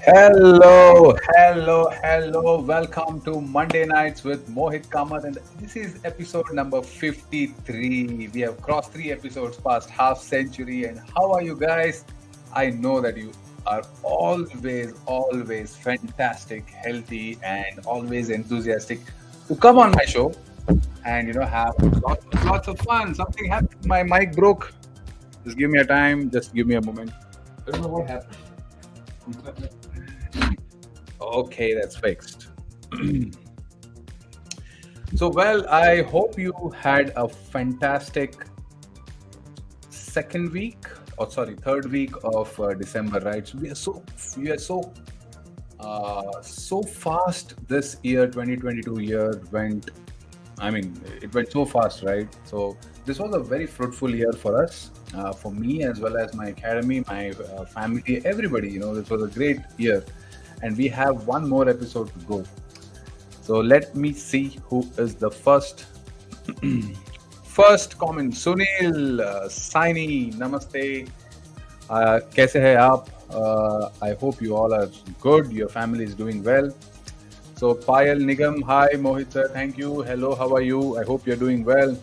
Hello. Welcome to Monday Nights with Mohit Kamath, and this is episode number 53. We have crossed three episodes past half century. And how are you guys? I know that you are always fantastic, healthy, and always enthusiastic to come on my show and have lots of fun. Something happened. My mic broke. Just give me a time. Just give me a moment. I don't know what happened. Okay, that's fixed. So, well, I hope you had a fantastic second week, or sorry, third week of December, right? So we are so fast. This year, 2022 year went. I mean, it went so fast, right? So this was a very fruitful year for us, for me as well as my academy, my family, everybody. This was a great year, and we have one more episode to go. So let me see who is the first. First comment, Sunil Saini, Namaste. कैसे हैं आप? I hope you all are good. Your family is doing well. So Payal Nigam, hi Mohit sir, thank you. Hello, how are you? I hope you're doing well.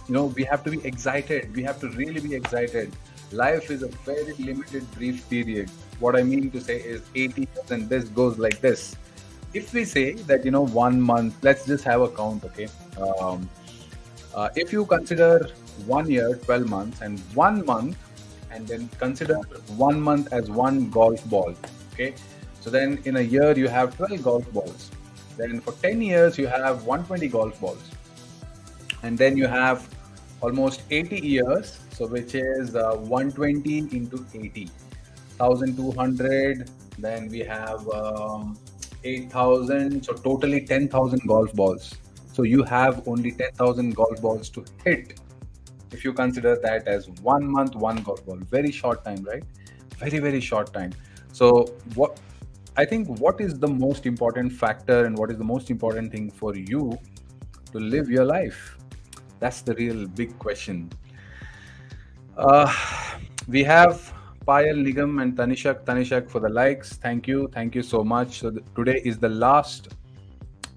We have to be excited. We have to really be excited. Life is a very limited, brief period. What I mean to say is 80 years and this goes like this. If we say that, 1 month, let's just have a count, okay? If you consider 1 year, 12 months, and 1 month, and then consider 1 month as one golf ball, okay? So then in a year, you have 12 golf balls. Then for 10 years, you have 120 golf balls. And then you have almost 80 years, so which is 120 into 80, 1,200. Then we have 8,000, so totally 10,000 golf balls. So you have only 10,000 golf balls to hit if you consider that as 1 month, one golf ball. Very short time, right? Very short time. So what is the most important factor and what is the most important thing for you to live your life? That's the real big question. We have Payal Nigam and Tanishak for the likes. Thank you so much. So today is the last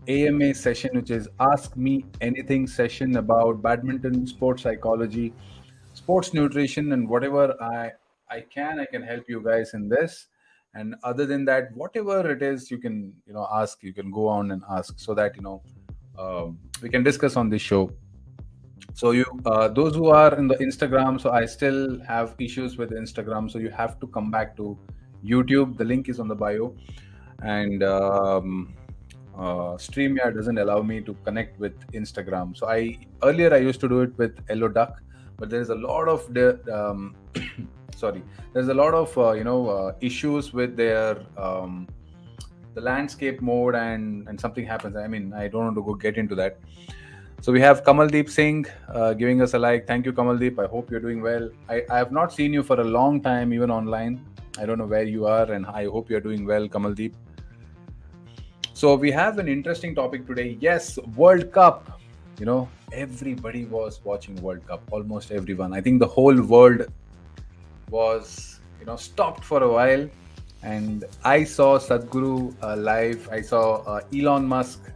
AMA session, which is Ask Me Anything session about badminton, sports psychology, sports nutrition, and whatever I can help you guys in this. And other than that, whatever it is, you can ask. You can go on and ask so that we can discuss on this show. So those who are in the Instagram, so I still have issues with Instagram, so you have to come back to YouTube. The link is on the bio, and StreamYard doesn't allow me to connect with Instagram. So earlier I used to do it with Hello Duck, but there's a lot of there's a lot of issues with their the landscape mode, and something happens. I mean, I don't want to go get into that. So we have Kamaldeep Singh giving us a like. Thank you, Kamaldeep. I hope you're doing well. I have not seen you for a long time, even online. I don't know where you are, and I hope you're doing well, Kamaldeep. So we have an interesting topic today. Yes, World Cup. Everybody was watching World Cup. Almost everyone. I think the whole world was, stopped for a while. And I saw Sadhguru live. I saw Elon Musk,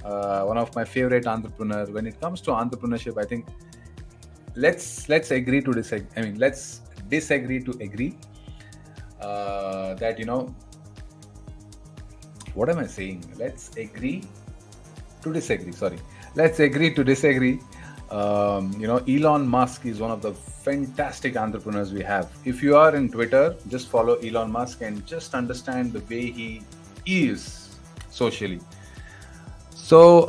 one of my favorite entrepreneurs. When it comes to entrepreneurship, I think let's agree to disagree. I mean, let's disagree to agree. That what am I saying? Let's agree to disagree. Sorry, let's agree to disagree. Elon Musk is one of the fantastic entrepreneurs we have. If you are in Twitter, just follow Elon Musk and just understand the way he is socially. So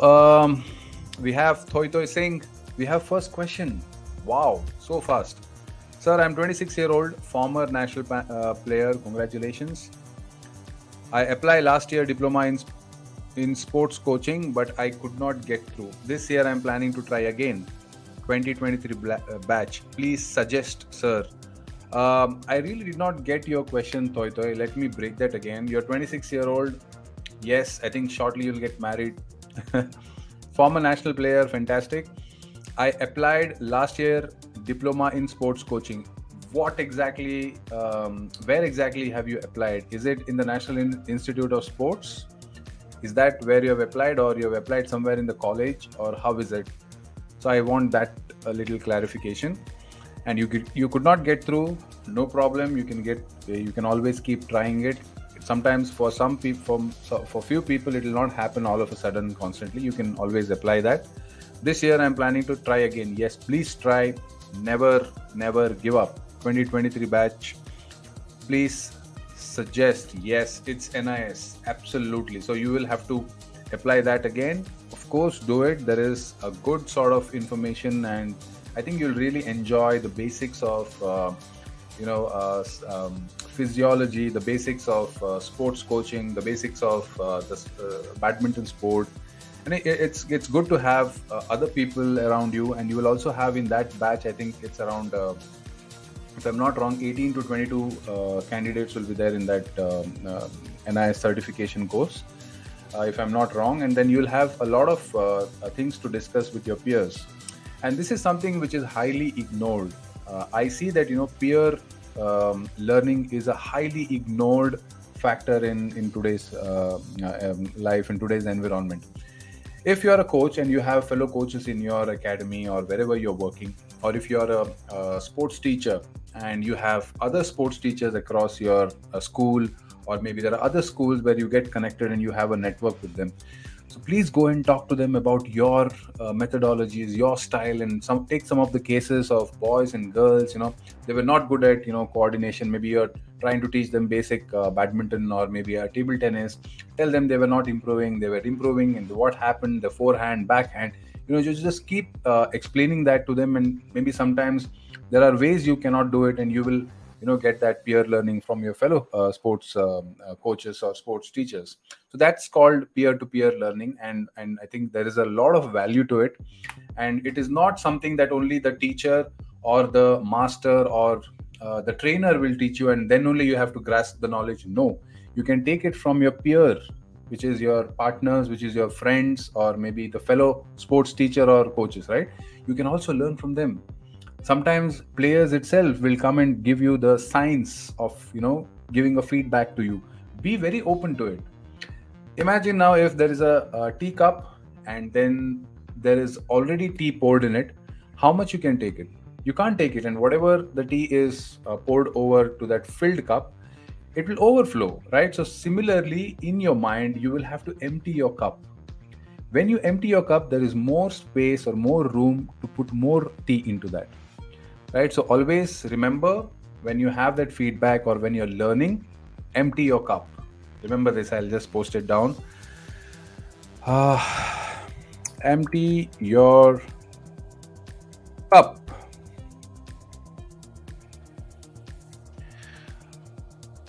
we have Thoy Singh. We have first question. Wow, so fast. Sir, I'm 26-year-old, former national player. Congratulations. I applied last year diploma in sports coaching, but I could not get through. This year I'm planning to try again. 2023 batch. Please suggest, sir. I really did not get your question, Toy. Let me break that again. You're 26-year-old. Yes, I think shortly you'll get married. Former national player, fantastic. I applied last year diploma in sports coaching. what exactly, where exactly have you applied? Is it in the National Institute of Sports? Is that where you have applied, or you have applied somewhere in the college, or how is it? So I want that a little clarification. And you could not get through, no problem. You can always keep trying it. Sometimes for some people, for few people, it will not happen all of a sudden constantly. You can always apply that. This year I'm planning to try again. Yes, please try. Never give up. 2023 batch, please suggest. Yes, it's NIS, absolutely. So you will have to apply that again. Of course, do it. There is a good sort of information, and I think you'll really enjoy the basics of physiology, the basics of sports coaching, the basics of the badminton sport. And it's good to have other people around you. And you will also have in that batch, I think it's around, if I'm not wrong, 18 to 22 candidates will be there in that NIS certification course, if I'm not wrong. And then you'll have a lot of things to discuss with your peers. And this is something which is highly ignored. I see that, peer learning is a highly ignored factor in today's life, in today's environment. If you are a coach and you have fellow coaches in your academy or wherever you're working, or if you're a sports teacher and you have other sports teachers across your school, or maybe there are other schools where you get connected and you have a network with them. So please go and talk to them about your methodologies, your style, and take some of the cases of boys and girls. They were not good at coordination. Maybe you're trying to teach them basic badminton or maybe table tennis. Tell them they were not improving. They were improving, and what happened? The forehand, backhand. Just keep explaining that to them, and maybe sometimes there are ways you cannot do it, and you will get that peer learning from your fellow sports coaches or sports teachers. So that's called peer-to-peer learning, and I think there is a lot of value to it. And it is not something that only the teacher or the master or the trainer will teach you, and then only you have to grasp the knowledge. No, you can take it from your peer, which is your partners, which is your friends, or maybe the fellow sports teacher or coaches, right? You can also learn from them. Sometimes players itself will come and give you the signs of giving a feedback to you. Be very open to it. Imagine now if there is a teacup and then there is already tea poured in it. How much you can take it? You can't take it, and whatever the tea is poured over to that filled cup, it will overflow, right? So similarly, in your mind, you will have to empty your cup. When you empty your cup, there is more space or more room to put more tea into that. Right? So always remember, when you have that feedback or when you're learning, empty your cup. Remember this, I'll just post it down. Empty your cup.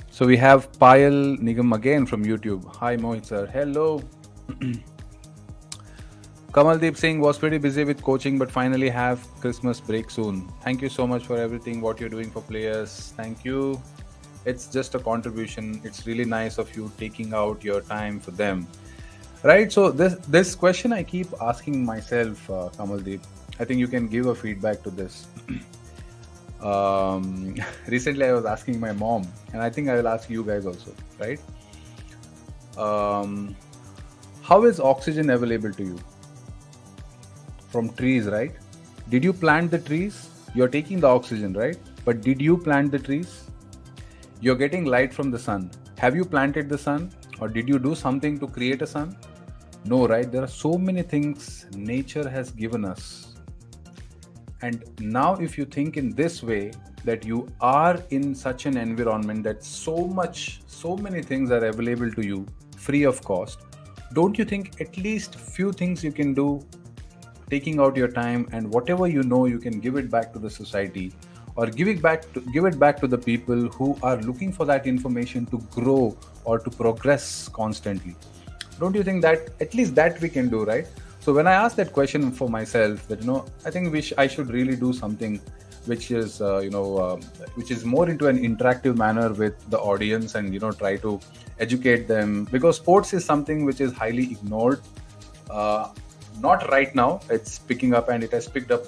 So we have Payal Nigam again from YouTube. Hi Mohit sir. Hello. Kamaldeep Singh was pretty busy with coaching, but finally have Christmas break soon. Thank you so much for everything, what you're doing for players. Thank you. It's just a contribution. It's really nice of you taking out your time for them. Right? So this question I keep asking myself, Kamaldeep. I think you can give a feedback to this. Recently, I was asking my mom, and I think I will ask you guys also, right? How is oxygen available to you? From trees, right? Did you plant the trees? You're taking the oxygen, right? But did you plant the trees? You're getting light from the sun. Have you planted the sun? Or did you do something to create a sun? No, right? There are so many things nature has given us. And now if you think in this way, that you are in such an environment that so many things are available to you free of cost, don't you think at least few things you can do, taking out your time, and whatever you can give it back to the society, or give it back to the people who are looking for that information to grow or to progress constantly? Don't you think that at least that we can do, right? So when I asked that question for myself, that I think I should really do something which is which is more into an interactive manner with the audience, and try to educate them, because sports is something which is highly ignored. Not right now, it's picking up, and it has picked up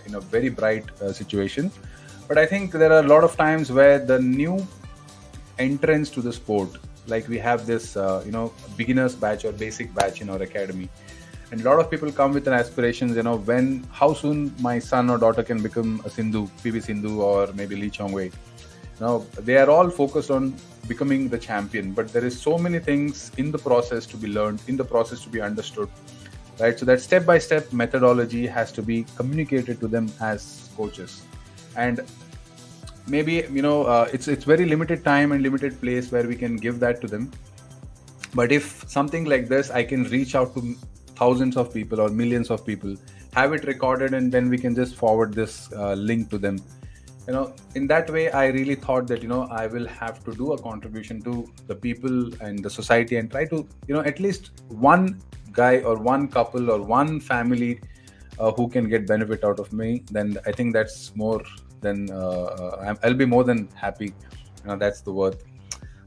in a very bright situation. But I think there are a lot of times where the new entrance to the sport, like we have this beginners batch or basic batch in our academy, and a lot of people come with an aspirations, when how soon my son or daughter can become a Sindhu, PV Sindhu, or maybe Lee Chong Wei. Now they are all focused on becoming the champion, but there is so many things in the process to be learned, in the process to be understood, right? So that step by step methodology has to be communicated to them as coaches. And maybe it's very limited time and limited place where we can give that to them. But if something like this, I can reach out to thousands of people or millions of people, have it recorded, and then we can just forward this link to them. In that way, I really thought that I will have to do a contribution to the people and the society, and try to at least one guy or one couple or one family who can get benefit out of me. Then I think that's more than I'll be more than happy. That's the worth.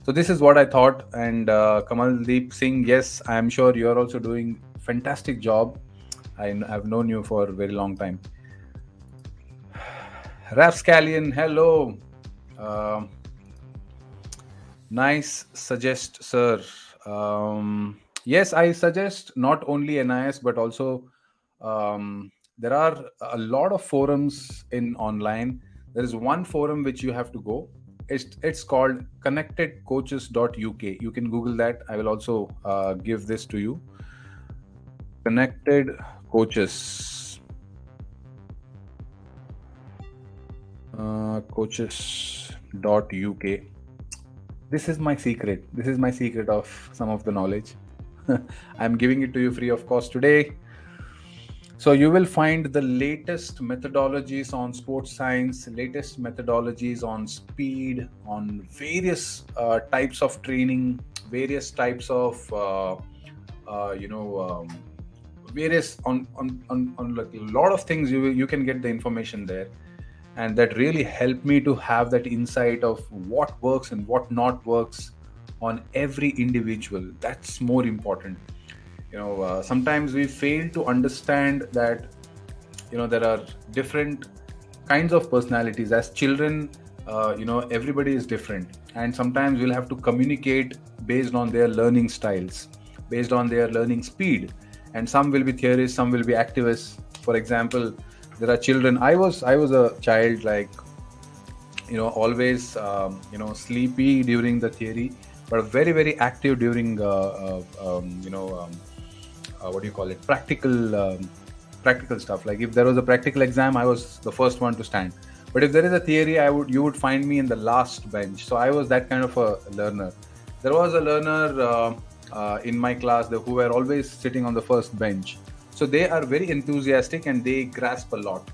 So this is what I thought. And Kamaldeep Singh, yes, I am sure you're also doing fantastic job. I've known you for a very long time. Rapscallion, hello. Nice suggest, sir. Yes, I suggest not only NIS, but also there are a lot of forums in online. There is one forum which you have to go. It's called connectedcoaches.uk. You can Google that. I will also give this to you. Connected Coaches. Coaches.uk. This is my secret. This is my secret of some of the knowledge. I'm giving it to you free of cost today. So you will find the latest methodologies on sports science, latest methodologies on speed, on various types of training, various types of various on like a lot of things. You can get the information there, and that really helped me to have that insight of what works and what not works on every individual. That's more important. Sometimes we fail to understand that there are different kinds of personalities. As children, everybody is different, and sometimes we'll have to communicate based on their learning styles, based on their learning speed. And some will be theorists, some will be activists. For example, there are children. I was a child, like always sleepy during the theory, but very, very active during what do you call it, practical stuff. Like if there was a practical exam, I was the first one to stand. But if there is a theory, you would find me in the last bench. So I was that kind of a learner. There was a learner in my class who were always sitting on the first bench. So they are very enthusiastic and they grasp a lot.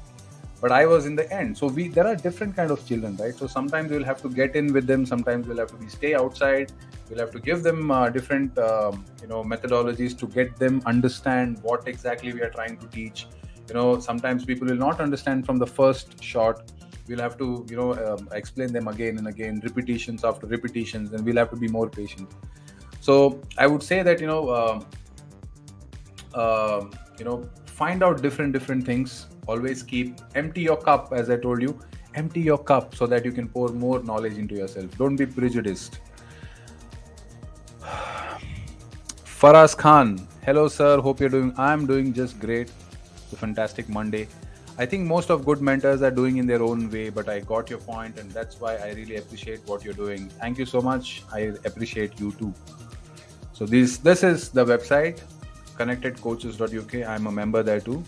But I was in the end. So there are different kind of children, right? So sometimes we'll have to get in with them. Sometimes we'll have to stay outside. We'll have to give them different methodologies to get them understand what exactly we are trying to teach. Sometimes people will not understand from the first shot. We'll have to explain them again and again, repetitions after repetitions, and we'll have to be more patient. So I would say that find out different things. Always empty your cup, as I told you. Empty your cup so that you can pour more knowledge into yourself. Don't be prejudiced. Faraz Khan, hello sir, hope you're doing. I'm doing just great. It's a fantastic Monday. I think most of good mentors are doing in their own way, but I got your point, and that's why I really appreciate what you're doing. Thank you so much. I appreciate you too. So this is the website, connectedcoaches.uk. I'm a member there too.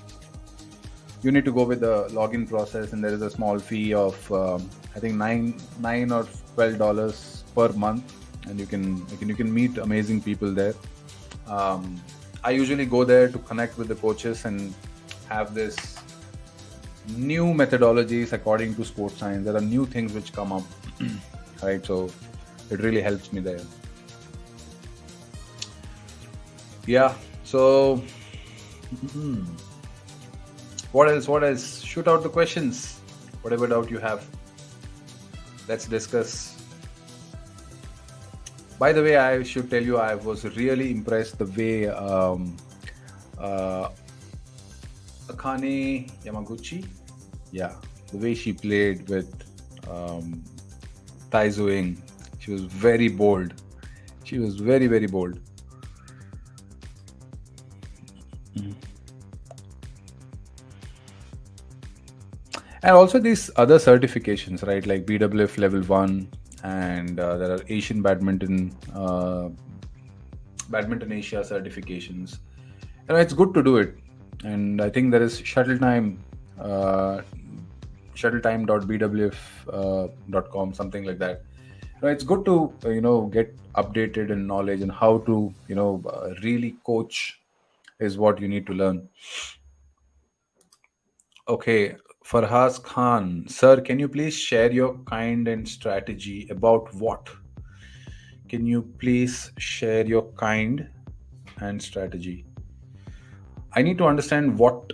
You need to go with the login process, and there is a small fee of I think $9 or $12 per month, and you can meet amazing people there. I usually go there to connect with the coaches and have this new methodologies according to sports science. There are new things which come up, right? So it really helps me there. Yeah. So. What else? Shoot out the questions. Whatever doubt you have. Let's discuss. By the way, I should tell you, I was really impressed the way Akane Yamaguchi, the way she played with um, Tai Zuing. She was very bold. She was very, very bold. And also these other certifications, right? Like BWF level 1, and there are Asian badminton Asia certifications. It's good to do it. And I think there is uh, shuttletime.bwf.com, something like that. It's good to get updated in knowledge and how to really coach is what you need to learn. Okay, Farhaz Khan, sir, can you please share your kind and strategy about what? Can you please share your kind and strategy? I need to understand what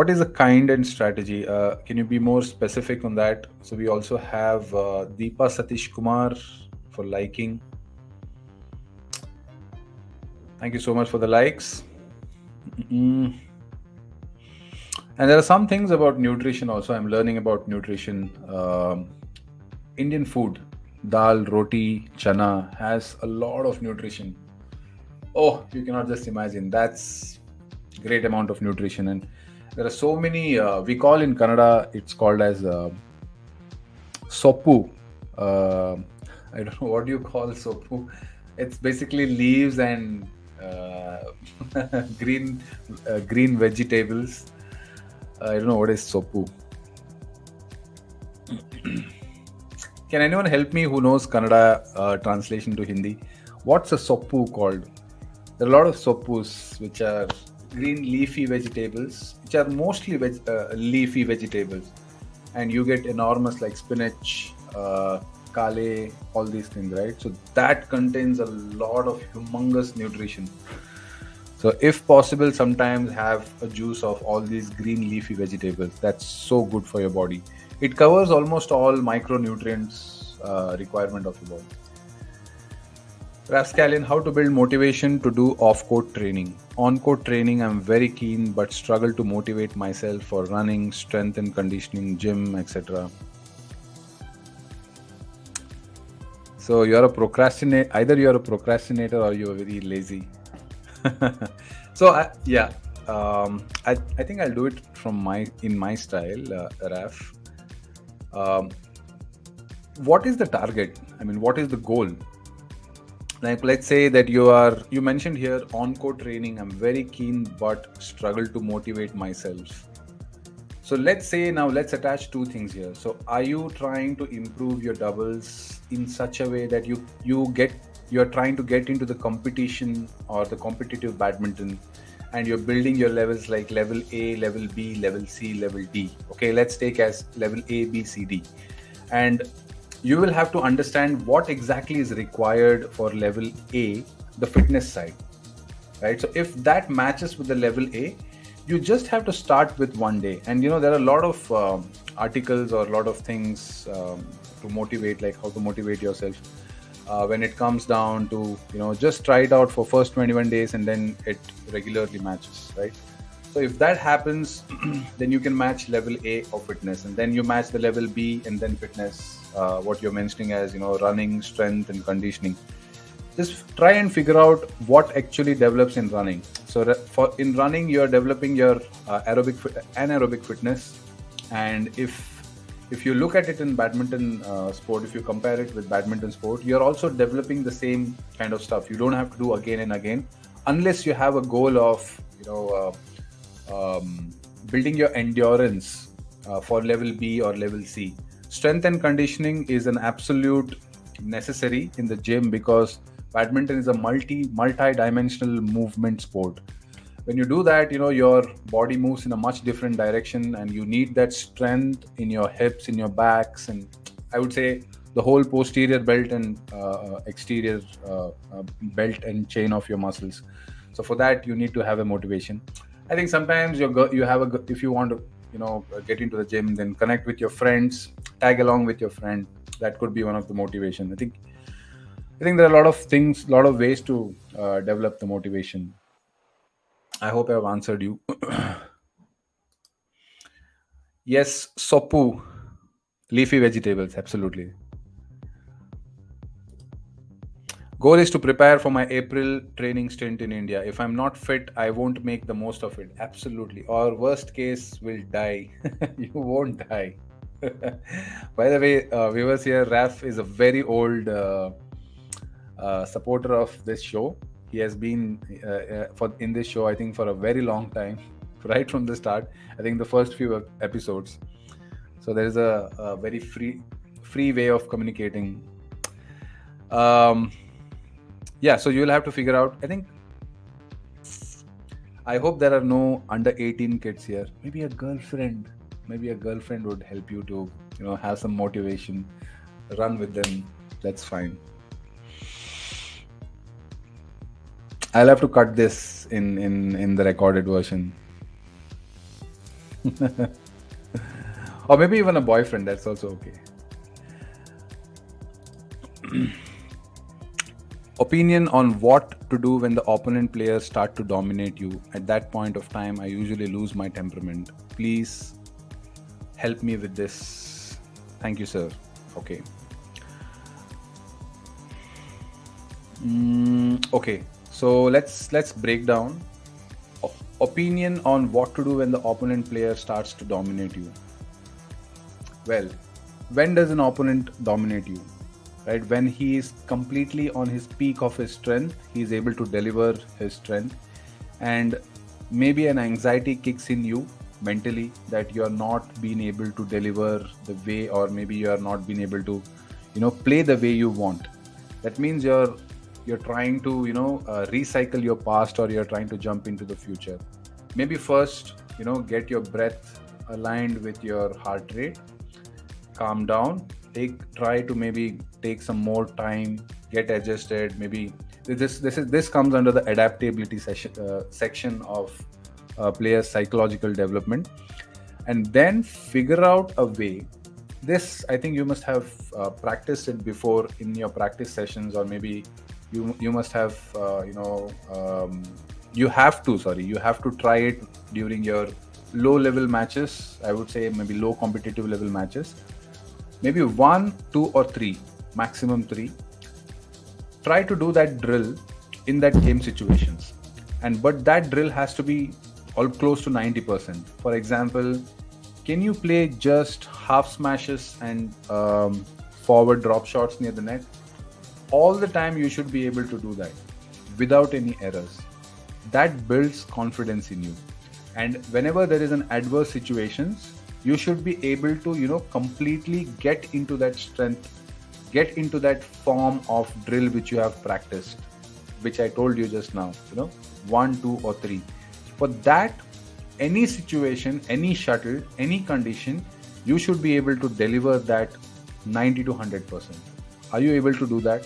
is a kind and strategy. Can you be more specific on that? So we also have Deepa Satish Kumar for liking. Thank you so much for the likes. Mm. And there are some things about nutrition also. I'm learning about nutrition. Indian food, dal, roti, chana, has a lot of nutrition. Oh, you cannot just imagine. That's great amount of nutrition. And there are so many, we call in Kannada, it's called as soppu. I don't know, what do you call soppu? It's basically leaves and green green vegetables. I don't know what is soppu. Can anyone help me who knows Kannada translation to Hindi? What's a soppu called? There are a lot of soppus which are green leafy vegetables, which are mostly leafy vegetables, and you get enormous like spinach, kale, all these things, right? So that contains a lot of humongous nutrition. So if possible, sometimes have a juice of all these green leafy vegetables. That's so good for your body. It covers almost all micronutrients requirement of your body. Rascalian, how to build motivation to do off-court training. On-court training, I'm very keen but struggle to motivate myself for running, strength and conditioning, gym, etc. So you're a procrastinator. Either you're a procrastinator or you're very lazy. So I think I'll do it in my style, Raf. Um, what is the target? I mean, what is the goal? Like, let's say that you mentioned here on-court training. I'm very keen but struggle to motivate myself. So let's attach two things here. So are you trying to improve your doubles in such a way that you're trying to get into the competition or the competitive badminton, and you're building your levels like level A, level B, level C, level D. Okay, let's take as level A, B, C, D. And you will have to understand what exactly is required for level A, the fitness side, right? So if that matches with the level A, you just have to start with one day. And there are a lot of articles or a lot of things to motivate, like how to motivate yourself. When it comes down to just try it out for first 21 days and then it regularly matches, right? So if that happens, then you can match level A of fitness, and then you match the level B and then fitness, what you're mentioning as running, strength and conditioning. Just try and figure out what actually develops in running. So in running, you're developing your anaerobic fitness. And if you look at it in badminton sport, if you compare it with badminton sport, you're also developing the same kind of stuff. You don't have to do again and again, unless you have a goal of building your endurance for level B or level C. Strength and conditioning is an absolute necessary in the gym, because badminton is a multi-dimensional movement sport. When you do that, your body moves in a much different direction, and you need that strength in your hips, in your backs, and I would say the whole posterior belt and exterior belt and chain of your muscles. So for that, you need to have a motivation. I think sometimes if you want to get into the gym, then connect with your friends, tag along with your friend. That could be one of the motivation. I think there are a lot of things, a lot of ways to develop the motivation. I hope I have answered you. Yes, sopu, leafy vegetables, absolutely. Goal is to prepare for my April training stint in India. If I'm not fit, I won't make the most of it. Absolutely. Or worst case, will die. You won't die. By the way, viewers here, Raf is a very old supporter of this show. He has been for in this show, I think, for a very long time, right from the start. I think the first few episodes. So there is a very free way of communicating. Um, yeah, so you'll have to figure out. I hope there are no under 18 kids here. Maybe a girlfriend. Maybe a girlfriend would help you to, have some motivation. Run with them. That's fine. I'll have to cut this in the recorded version. Or maybe even a boyfriend. That's also okay. Opinion on what to do when the opponent players start to dominate you. At that point of time, I usually lose my temperament. Please help me with this. Thank you, sir. Okay. Okay. So let's break down. Opinion on what to do when the opponent player starts to dominate you. Well, when does an opponent dominate you? Right, when he is completely on his peak of his strength, he is able to deliver his strength, and maybe an anxiety kicks in you mentally that you are not being able to deliver the way, or maybe you are not being able to play the way you want. That means you're trying to recycle your past, or you're trying to jump into the future. Maybe first get your breath aligned with your heart rate, calm down, try to maybe take some more time, get adjusted. Maybe this comes under the adaptability section of players' psychological development, and then figure out a way. This, I think, you must have practiced it before in your practice sessions, or maybe you must have you have to try it during your low level matches. I would say maybe low competitive level matches. Maybe 1, 2, or 3, maximum 3. Try to do that drill in that game situations, but that drill has to be all close to 90%. For example, can you play just half smashes and forward drop shots near the net? All the time you should be able to do that without any errors. That builds confidence in you, and whenever there is an adverse situations, you should be able to completely get into that strength, get into that form of drill which you have practiced, which I told you just now. 1, 2, or 3. For that, any situation, any shuttle, any condition, you should be able to deliver that 90 to 100%. Are you able to do that?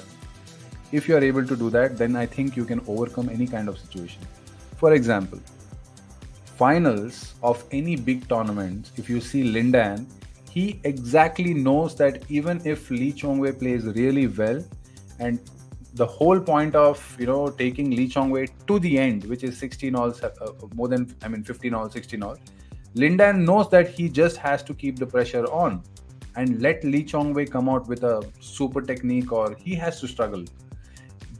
If you are able to do that, then I think you can overcome any kind of situation. For example, finals of any big tournaments, if you see Lindan, he exactly knows that even if Lee Chong-wei plays really well, and the whole point of taking Lee Chong-wei to the end, which is 16 all, more than 15 all, 16 all, Lindan knows that he just has to keep the pressure on and let Lee Chong-wei come out with a super technique, or he has to struggle.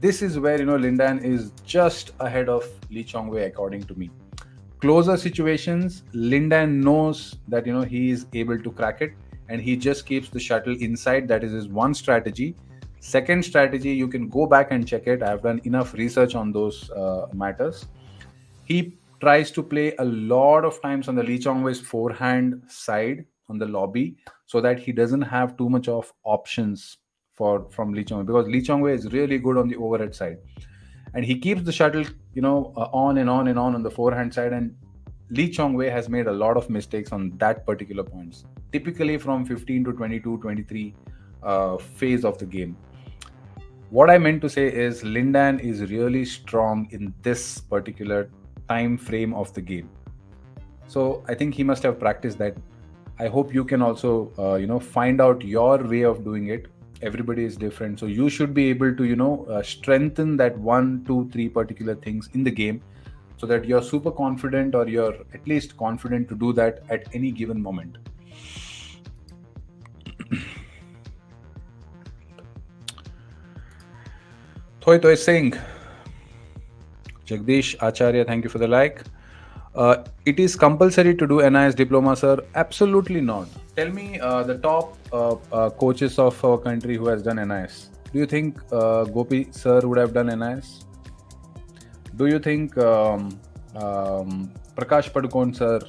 This is where Lindan is just ahead of Lee Chong-wei, according to me. Closer situations, Lindan knows that he is able to crack it, and he just keeps the shuttle inside. That is his one strategy. Second strategy, you can go back and check it. I have done enough research on those matters. He tries to play a lot of times on the Lee Chong-wei's forehand side on the lobby, so that he doesn't have too much of options from Lee Chong-wei, because Lee Chong-wei is really good on the overhead side, and he keeps the shuttle on and on and on the forehand side, and Lee Chong-wei has made a lot of mistakes on that particular points, typically from 15 to 22, 23 phase of the game. What I meant to say is Lindan is really strong in this particular time frame of the game. So I think he must have practiced that. I hope you can also find out your way of doing it. Everybody is different, so you should be able to strengthen that 1, 2, 3 particular things in the game, so that you're super confident, or you're at least confident to do that at any given moment. Thoi Thoi Singh, Jagdish Acharya, thank you for the like. It is compulsory to do NIS diploma, sir. Absolutely not. Tell me the top coaches of our country who has done NIS. Do you think Gopi sir would have done NIS? Do you think Prakash Padukone sir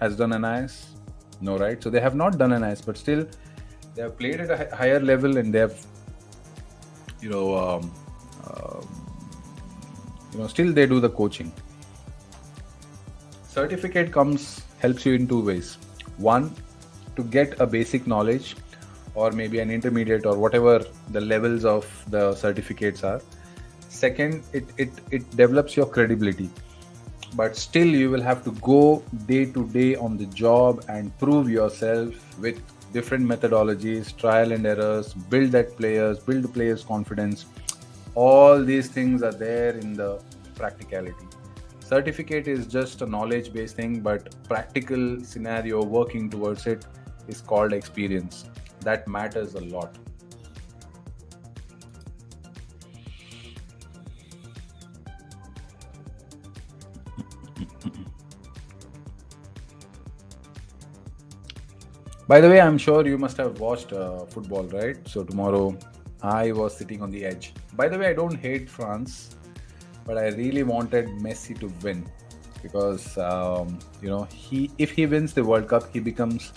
has done NIS? No, right? So they have not done NIS, but still they have played at a higher level, and they have, you know, still they do the coaching. Certificate helps you in two ways. One, to get a basic knowledge, or maybe an intermediate, or whatever the levels of the certificates are. Second, it develops your credibility. But still you will have to go day to day on the job and prove yourself with different methodologies, trial and errors, build the players' confidence. All these things are there in the practicality. Certificate is just a knowledge based thing, but practical scenario working towards it is called experience. That matters a lot. By the way, I'm sure you must have watched football, right? So tomorrow I was sitting on the edge. By the way, I don't hate France, but I really wanted Messi to win because if he wins the World Cup, he becomes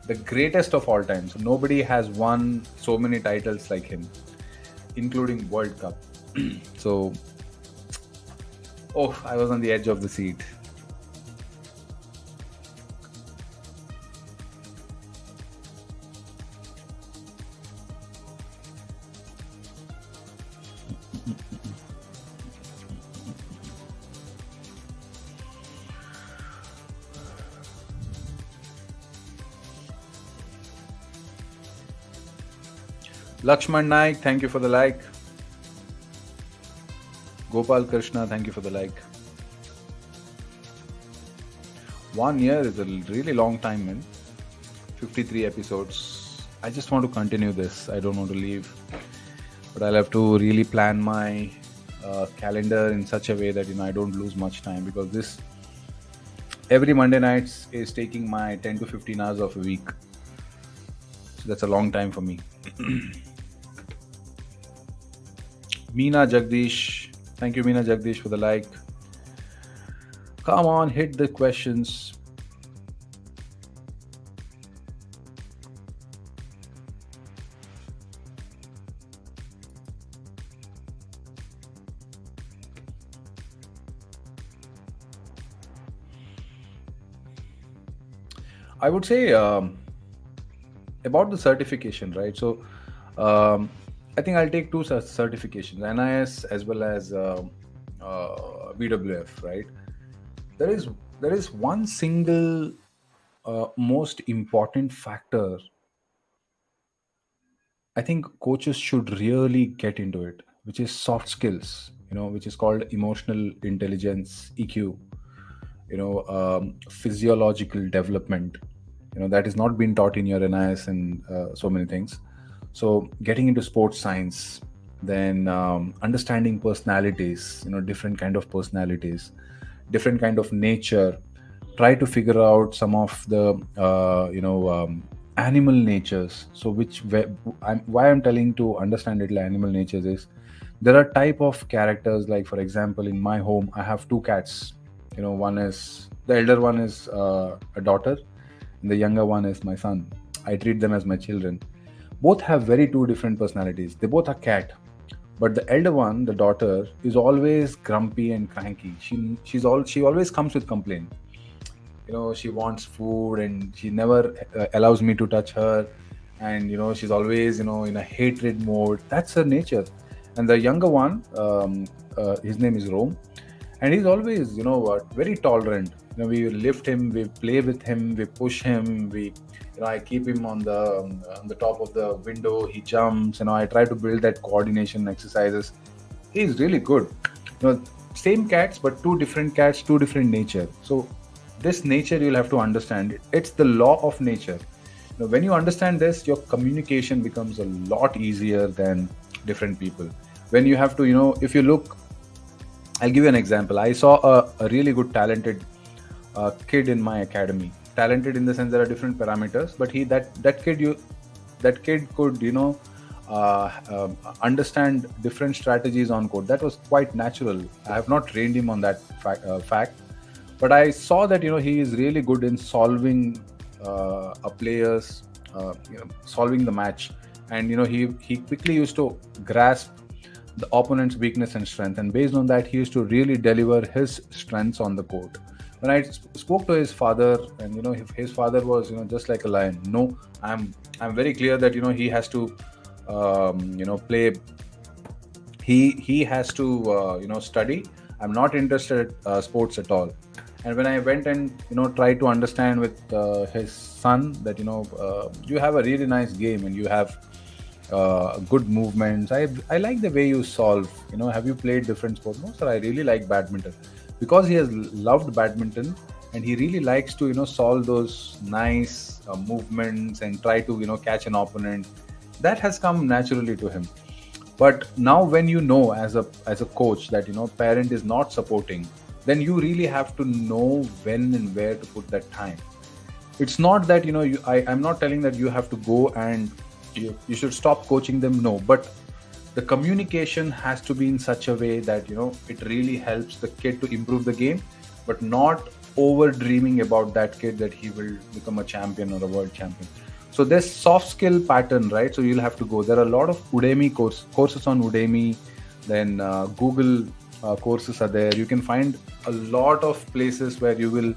the greatest of all time. So nobody has won so many titles like him, including World Cup. So, I was on the edge of the seat. Lakshman Naik, thank you for the like. Gopal Krishna, thank you for the like. 1 year is a really long time, man. 53 episodes. I just want to continue this. I don't want to leave. But I'll have to really plan my calendar in such a way that I don't lose much time, because this every Monday nights is taking my 10 to 15 hours of a week. So that's a long time for me. Meena Jagdish, thank you Meena Jagdish for the like. Come on, hit the questions. I would say about the certification, right? So I think I'll take two certifications, NIS as well as BWF, right? There is one single most important factor I think coaches should really get into it, which is soft skills, which is called emotional intelligence, EQ, physiological development, that is not being taught in your NIS and so many things. So getting into sports science, then understanding personalities, different kind of personalities, different kind of nature, try to figure out some of the animal natures. So why I'm telling to understand little animal natures is there are type of characters, like for example in my home I have two cats. One is the elder one is a daughter, and the younger one is my son. I treat them as my children. Both have very two different personalities. They both are cat, but the elder one, the daughter, is always grumpy and cranky. She always comes with complaint. She wants food and she never allows me to touch her, and she's always in a hatred mode. That's her nature. And the younger one, his name is Rome, and he's always very tolerant. We lift him, we play with him, we push him, I keep him on the top of the window. He jumps. I try to build that coordination exercises. He's really good. Same cats, but two different cats, two different nature. So this nature you'll have to understand. It's the law of nature. When you understand this, your communication becomes a lot easier than different people. When you have to, if you look, I'll give you an example. I saw a really good, talented kid in my academy. Talented in the sense there are different parameters, but that kid could, understand different strategies on court. That was quite natural. I have not trained him on that fact, but I saw that he is really good in solving a player's, solving the match, and he quickly used to grasp the opponent's weakness and strength, and based on that he used to really deliver his strengths on the court. When I spoke to his father, and his father was just like a lion. No, I'm very clear that he has to play. He has to study. I'm not interested in sports at all. And when I went and tried to understand with his son that you have a really nice game and you have good movements. I like the way you solve. Have you played different sports? No, sir. I really like badminton, because he has loved badminton and he really likes to solve those nice movements and try to catch an opponent. That has come naturally to him. But now when as a coach that parent is not supporting, then you really have to know when and where to put that time. It's not that I'm not telling that you have to go and you should stop coaching them. No, but the communication has to be in such a way that it really helps the kid to improve the game, but not over dreaming about that kid that he will become a champion or a world champion. So there's soft skill pattern, right? So you'll have to go. There are a lot of Udemy courses on Udemy. Then Google courses are there. You can find a lot of places where you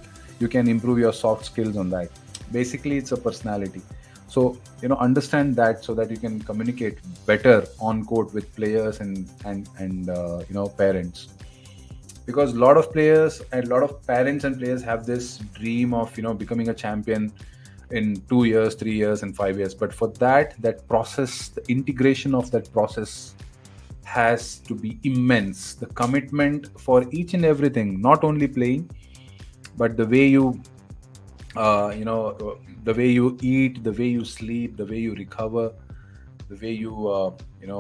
can improve your soft skills on that. Basically, it's a personality. So understand that, so that you can communicate better on court with players and parents. Because a lot of players and a lot of parents and players have this dream of becoming a champion in 2 years, 3 years, and 5 years. But for that process, the integration of that process has to be immense. The commitment for each and everything, not only playing, but the way the way you eat, the way you sleep, the way you recover, the way you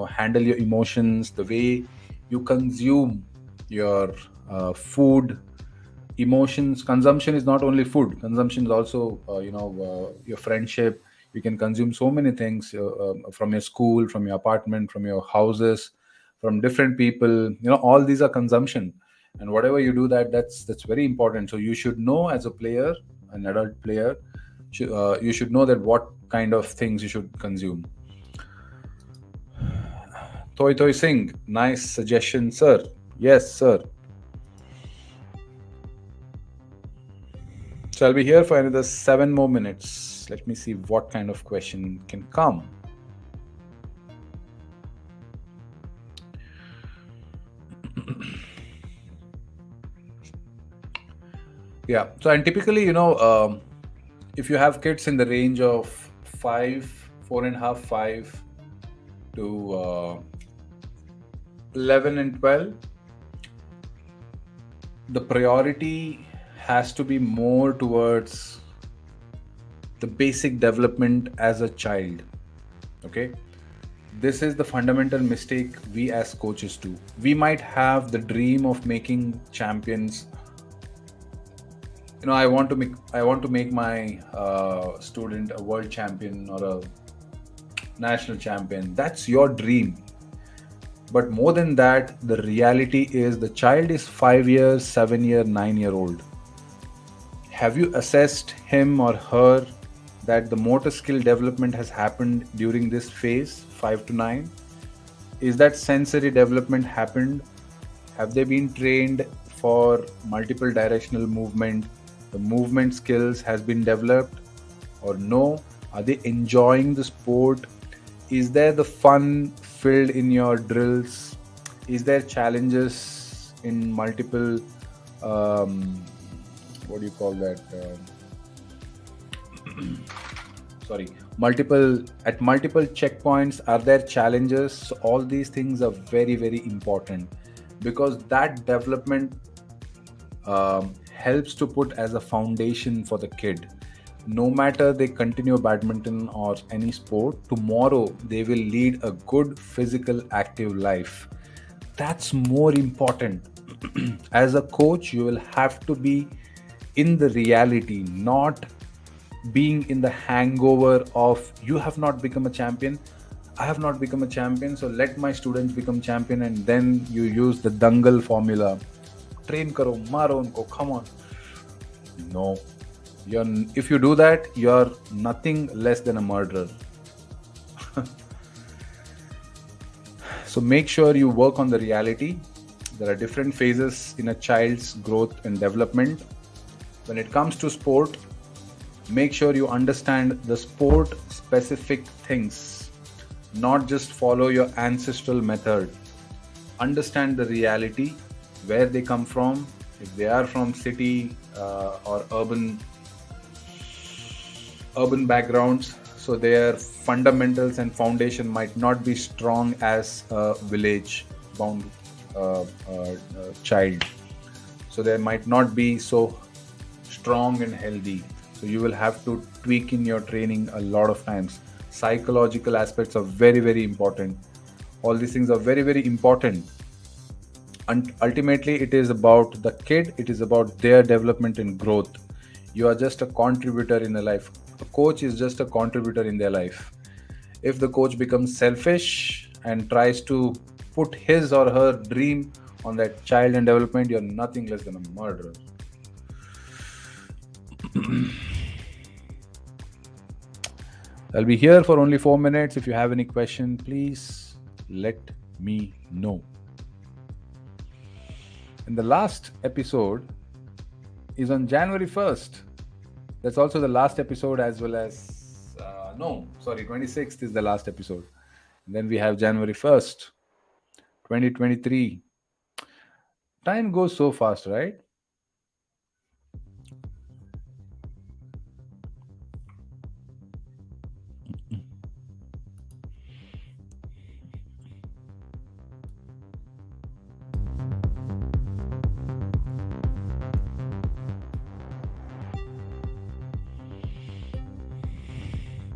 handle your emotions, the way you consume your food. Emotions consumption is not only food. Consumption is also your friendship. You can consume so many things from your school, from your apartment, from your houses, from different people. All these are consumption, and whatever you do, that's very important. So you should know, as a player, an adult player, you should know that what kind of things you should consume. Toy Singh, nice suggestion, sir. Yes, sir. So I'll be here for another 7 more minutes. Let me see what kind of question can come. Yeah. So, and typically, if you have kids in the range of 4.5, 5 to 11 and 12, the priority has to be more towards the basic development as a child. Okay. This is the fundamental mistake we as coaches do. We might have the dream of making champions. I want to make my student a world champion or a national champion. That's your dream. But more than that, the reality is the child is 5 years, 7 year, 9 year old. Have you assessed him or her that the motor skill development has happened during this phase, 5 to 9? Is that sensory development happened? Have they been trained for multiple directional movement? The movement skills has been developed or no? Are they enjoying the sport? Is there the fun filled in your drills? Is there challenges in multiple what do you call that? Multiple checkpoints. Are there challenges? So all these things are very, very important, because that development helps to put as a foundation for the kid. No matter they continue badminton or any sport, tomorrow they will lead a good physical active life. That's more important. As a coach, you will have to be in the reality, not being in the hangover of you have not become a champion, I have not become a champion, so let my students become champion, and then you use the dangle formula. Train karo, maro unko, come on. No. If you do that, you're nothing less than a murderer. So make sure you work on the reality. There are different phases in a child's growth and development. When it comes to sport, make sure you understand the sport specific things, not just follow your ancestral method. Understand the reality, where they come from. If they are from city or urban backgrounds, so their fundamentals and foundation might not be strong as a village bound child. So they might not be so strong and healthy. So you will have to tweak in your training a lot of times. Psychological aspects are very, very important. All these things are very, very important. And ultimately, it is about the kid. It is about their development and growth. You are just a contributor in their life. A coach is just a contributor in their life. If the coach becomes selfish and tries to put his or her dream on that child and development, you're nothing less than a murderer. I'll be here for only 4 minutes. If you have any question, please let me know. And the last episode is on January 1st. That's also the last episode, as well as 26th is the last episode. And then we have January 1st, 2023. Time goes so fast, right?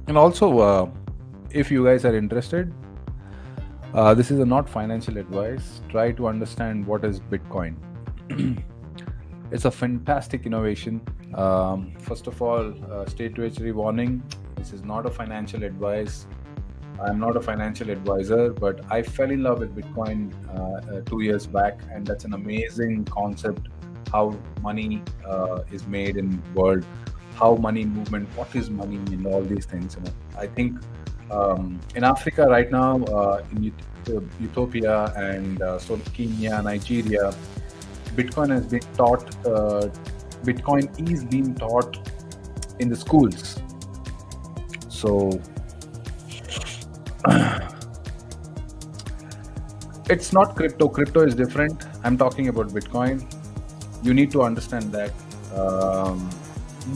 And also, if you guys are interested, this is not financial advice. Try to understand what is Bitcoin. It's a fantastic innovation. First of all, statutory warning. This is not a financial advice. I'm not a financial advisor, but I fell in love with Bitcoin 2 years back, and that's an amazing concept. How money is made in world, how money movement, what is money, and all these things. I think in Africa right now, in Ethiopia and Kenya, Nigeria, Bitcoin has been taught. Bitcoin is being taught in the schools. So it's not crypto. Crypto is different. I'm talking about Bitcoin. You need to understand that.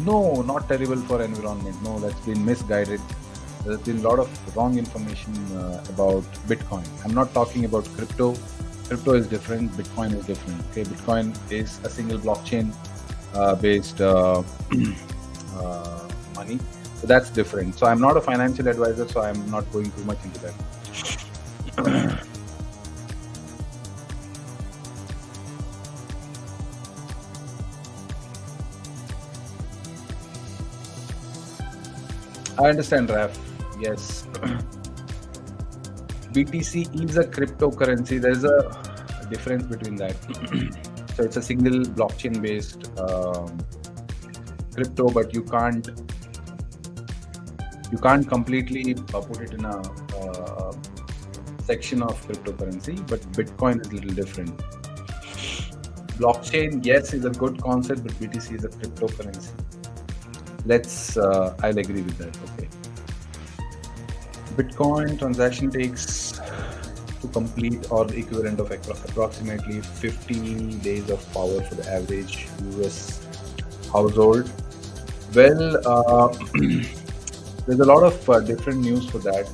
No, not terrible for environment. No, that's been misguided. There's been a lot of wrong information about Bitcoin. I'm not talking about crypto. Crypto is different. Bitcoin is different. Okay, Bitcoin is a single blockchain based money. So that's different. So I'm not a financial advisor, so I'm not going too much into that. I understand, Raf. Yes. BTC is a cryptocurrency. There's a difference between that. So it's a single blockchain based crypto, but you can't completely put it in a section of cryptocurrency. But Bitcoin is a little different. Blockchain, yes, is a good concept, but BTC is a cryptocurrency. I'll agree with that. Okay. Bitcoin transaction takes to complete or the equivalent of approximately 50 days of power for the average US household. Well, there's a lot of different news for that.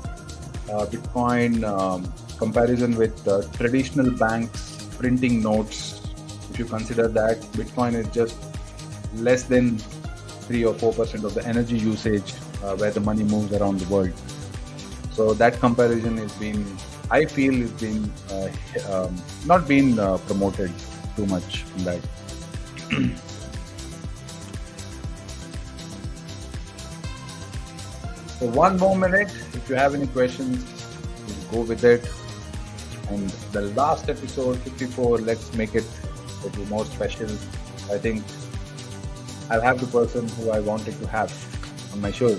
Bitcoin comparison with traditional banks printing notes. If you consider that, Bitcoin is just less than 3 or 4% of the energy usage where the money moves around the world. So that comparison is been, I feel, is been not been promoted too much in that. So one more minute. If you have any questions, please go with it. And the last episode, 54, let's make it a little more special. I think I'll have the person who I wanted to have on my show.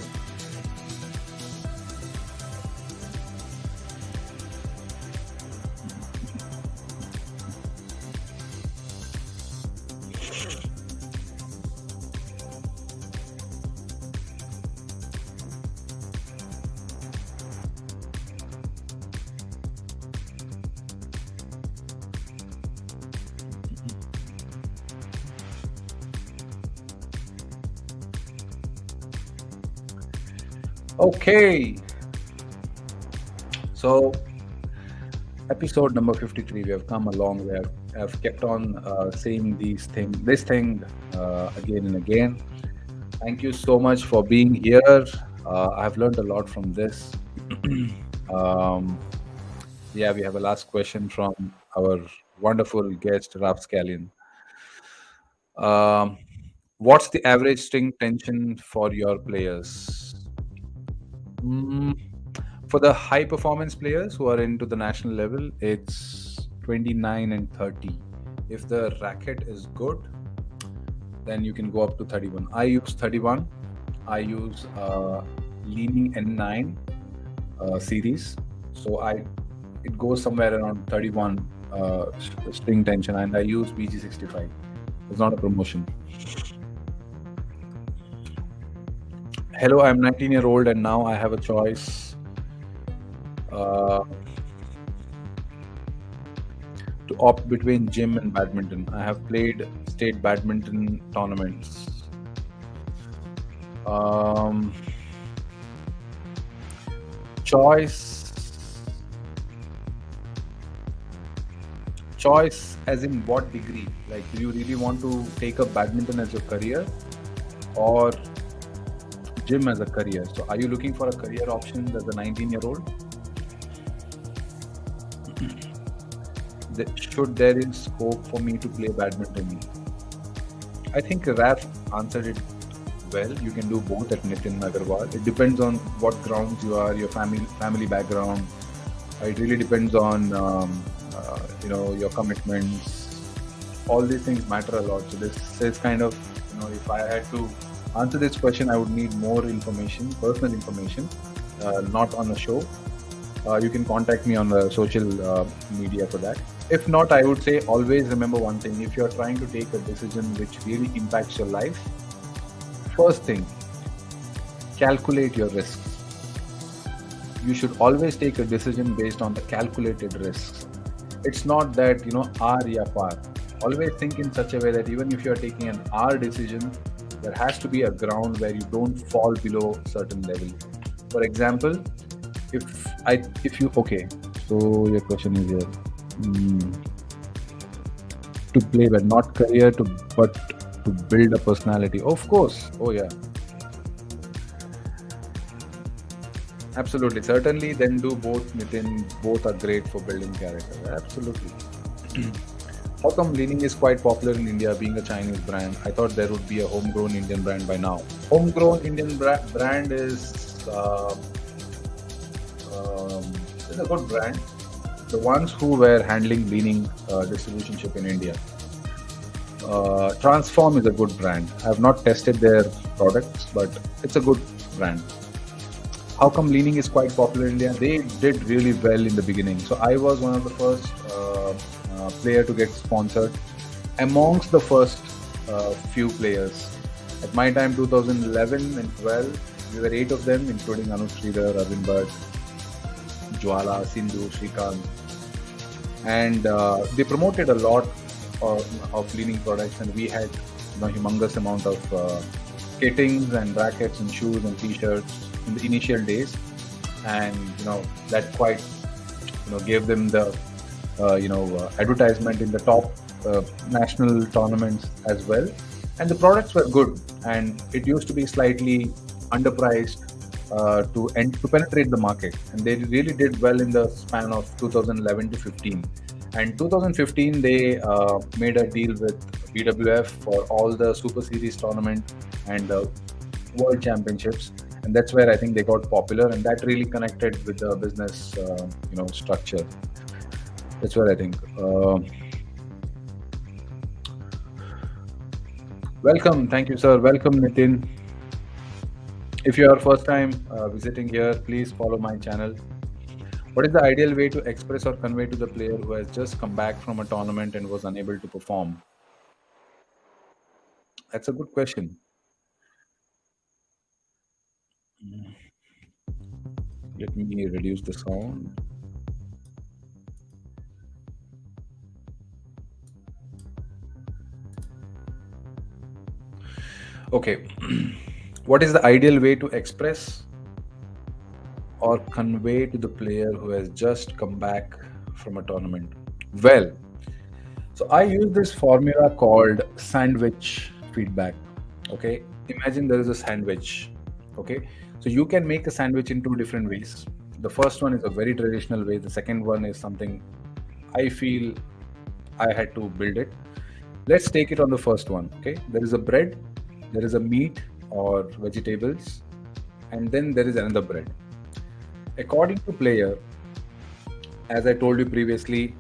Okay, so episode number 53. We have come a long way. I've kept on saying this thing again and again. Thank you so much for being here. I've learned a lot from this. um, yeah, we have a last question from our wonderful guest, Ralph Scallion. Um, what's the average string tension for your players? Mm, for the high performance players who are into the national level, it's 29 and 30. If the racket is good, then you can go up to 31. I use 31. I use leaning N9 series. So it goes somewhere around 31 string tension, and I use BG65. It's not a promotion. Hello, I'm 19-year-old and now I have a choice to opt between gym and badminton. I have played state badminton tournaments. Choice as in what degree? Like, do you really want to take up badminton as your career or gym as a career? So are you looking for a career option as a 19-year-old? Should there is scope for me to play badminton? I think Raf answered it well. You can do both at Nitin Agarwal. It depends on what grounds you are, your family background. It really depends on your commitments. All these things matter a lot. So this is kind of, if I had to answer this question, I would need more information, personal information, not on the show. You can contact me on the social media for that. If not, I would say always remember one thing. If you're trying to take a decision which really impacts your life, first thing, calculate your risks. You should always take a decision based on the calculated risks. It's not that, R ya par. Always think in such a way that even if you're taking an R decision, there has to be a ground where you don't fall below certain level. For example, so your question is here. To play, but not career, but to build a personality. Of course. Oh yeah. Absolutely. Certainly, then do both, Nitin. Both are great for building character. Absolutely. How come Leaning is quite popular in India, being a Chinese brand? I thought there would be a homegrown Indian brand by now. Homegrown Indian brand is a good brand. The ones who were handling Leaning distributionship in India. Transform is a good brand. I have not tested their products, but it's a good brand. How come Leaning is quite popular in India? They did really well in the beginning. So I was one of the first player to get sponsored amongst the first few players. At my time, 2011 and 12, we were 8 of them, including Anup Sridhar, Arvind Bhatt, Jwala, Sindhu, Shrikant. And they promoted a lot of Leaning products, and we had humongous amount of kittings and rackets and shoes and t-shirts in the initial days, and that quite gave them the advertisement in the top national tournaments as well. And the products were good. and it used to be slightly underpriced to penetrate the market, and they really did well in the span of 2011 to 15. And 2015 they made a deal with BWF for all the Super Series tournament and World Championships, and that's where I think they got popular, and that really connected with the business structure. That's where I think. Welcome, thank you, sir. Welcome, Nitin. If you are first time visiting here, please follow my channel. What is the ideal way to express or convey to the player who has just come back from a tournament and was unable to perform? That's a good question. Let me reduce the sound. Okay. What is the ideal way to express or convey to the player who has just come back from a tournament? Well, so I use this formula called sandwich feedback. Okay. Imagine there is a sandwich. Okay. So you can make a sandwich in two different ways. The first one is a very traditional way. The second one is something I feel I had to build it. Let's take it on the first one. Okay. There is a bread, there is a meat or vegetables, and then there is another bread. According to player, as I told you previously,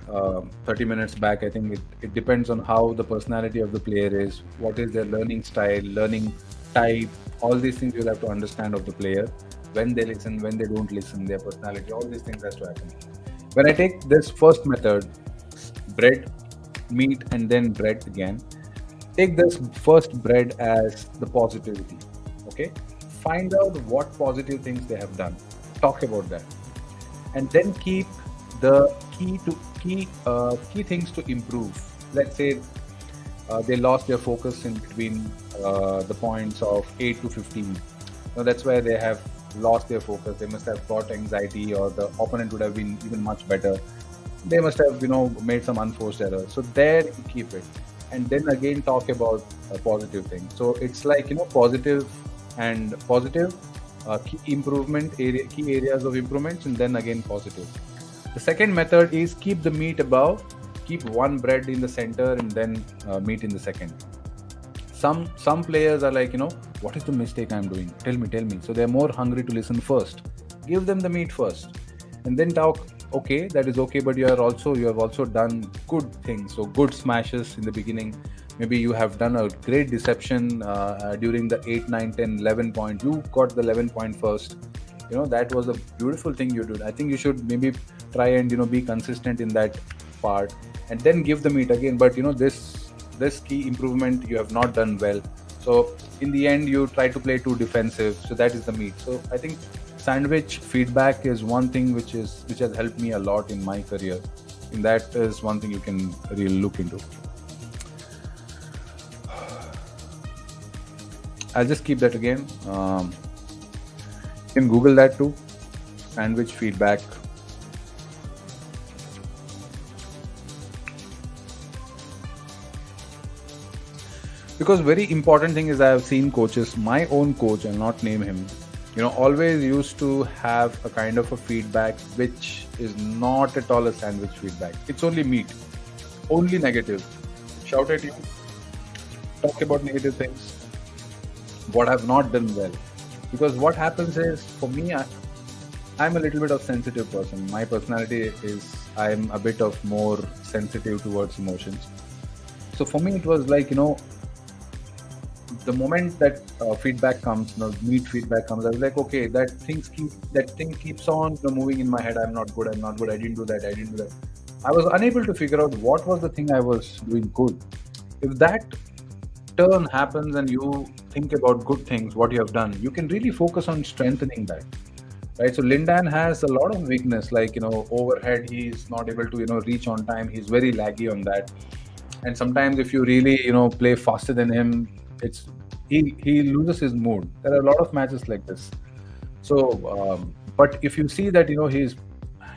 30 minutes back, I think it depends on how the personality of the player is, what is their learning style, learning type, all these things you'll have to understand of the player, when they listen, when they don't listen, their personality, all these things has to happen. When I take this first method, bread, meat, and then bread again, take this first bread as the positivity. Okay, find out what positive things they have done, talk about that, and then keep the key things to improve. Let's say they lost their focus in between the points of 8 to 15. Now that's where they have lost their focus. They must have got anxiety, or the opponent would have been even much better. They must have made some unforced errors. So there you keep it, and then again talk about a positive thing. So it's like positive and positive, key improvement area, key areas of improvements, and then again positive. The second method is keep the meat above, keep one bread in the center, and then meat in the second. Some players are like, what is the mistake I'm doing? Tell me. So they're more hungry to listen first. Give them the meat first, and then talk. Okay, that is okay, but you have also done good things. So good smashes in the beginning. Maybe you have done a great deception during the 8, 9, 10, 11 point. You got the 11 point first. That was a beautiful thing you did. I think you should maybe try and be consistent in that part, and then give the meat again. But this key improvement you have not done well. So in the end, you try to play too defensive. So that is the meat. So I think sandwich feedback is one thing which has helped me a lot in my career, and that is one thing you can really look into. I'll just keep that again. You can Google that too. Sandwich feedback. Because very important thing is, I have seen coaches, my own coach, I'll not name him, always used to have a kind of a feedback which is not at all a sandwich feedback. It's only meat, only negative. Shout at you, talk about negative things, what I've not done well. Because what happens is, for me, I'm a little bit of sensitive person. My personality is, I'm a bit of more sensitive towards emotions. So for me, it was like, the moment that feedback comes, meat feedback comes, I was like, okay, that thing keeps on moving in my head. I'm not good. I didn't do that. I was unable to figure out what was the thing I was doing good. If that turn happens and you think about good things, what you have done, you can really focus on strengthening that. Right. So Lindan has a lot of weakness, like, overhead, he's not able to, reach on time. He's very laggy on that. And sometimes if you really, play faster than him, he loses his mood. There are a lot of matches like this. So, but if you see that,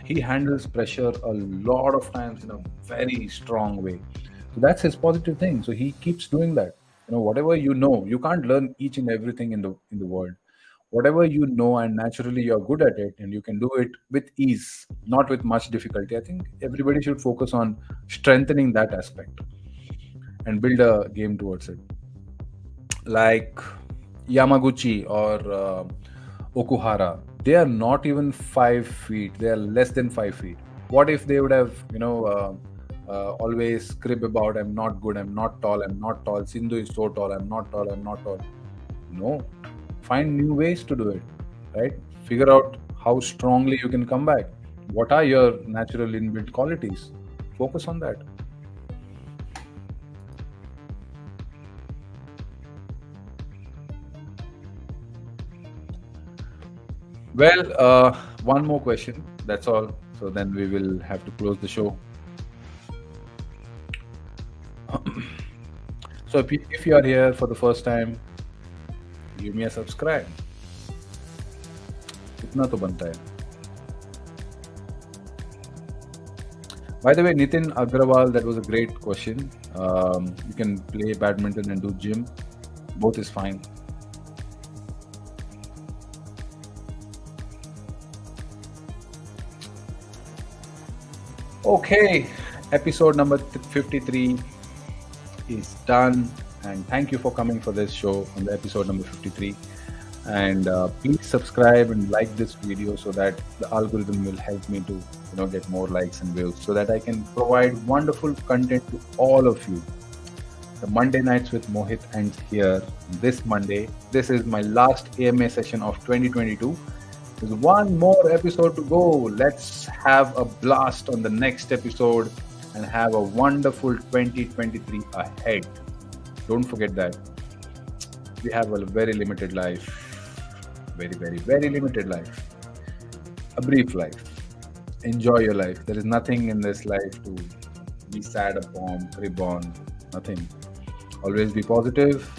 he handles pressure a lot of times in a very strong way. So that's his positive thing. So he keeps doing that. Whatever you know, you can't learn each and everything in the world. Whatever you know and naturally you're good at it and you can do it with ease, not with much difficulty. I think everybody should focus on strengthening that aspect and build a game towards it. Like Yamaguchi or Okuhara, they are not even 5 feet. They are less than 5 feet. What if they would have, always crib about, I'm not good, I'm not tall, I'm not tall. Sindhu is so tall, I'm not tall, I'm not tall. No, find new ways to do it, right? Figure out how strongly you can come back. What are your natural inbuilt qualities? Focus on that. Well, one more question. That's all. So then we will have to close the show. So if you are here for the first time, give me a subscribe. कितना तो बनता है. By the way, Nitin Agrawal, that was a great question. You can play badminton and do gym. Both is fine. Okay, episode number 53 is done. And thank you for coming for this show on the episode number 53. And please subscribe and like this video so that the algorithm will help me to get more likes and views so that I can provide wonderful content to all of you. The Monday Nights with Mohit ends here this Monday. This is my last AMA session of 2022. There's one more episode to go. Let's have a blast on the next episode and have a wonderful 2023 ahead. Don't forget that. We have a very limited life. Very, very, very limited life. A brief life. Enjoy your life. There is nothing in this life to be sad upon, crib on. Nothing. Always be positive.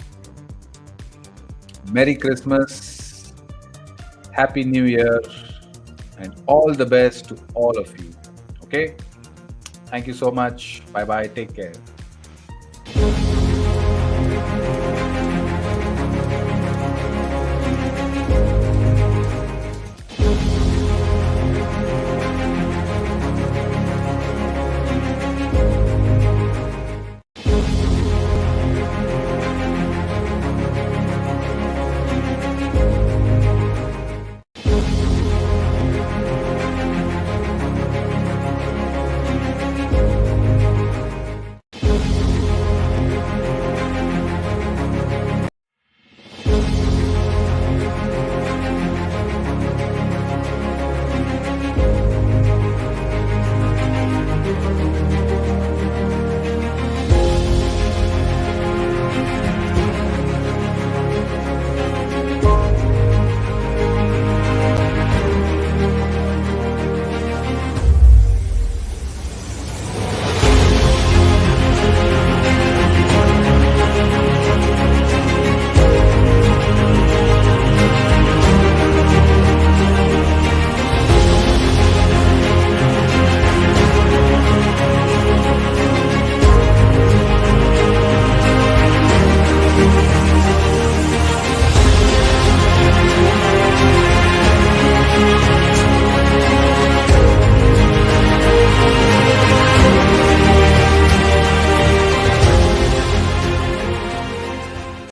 Merry Christmas. Happy New Year. And all the best to all of you. Okay? Thank you so much. Bye bye. Take care.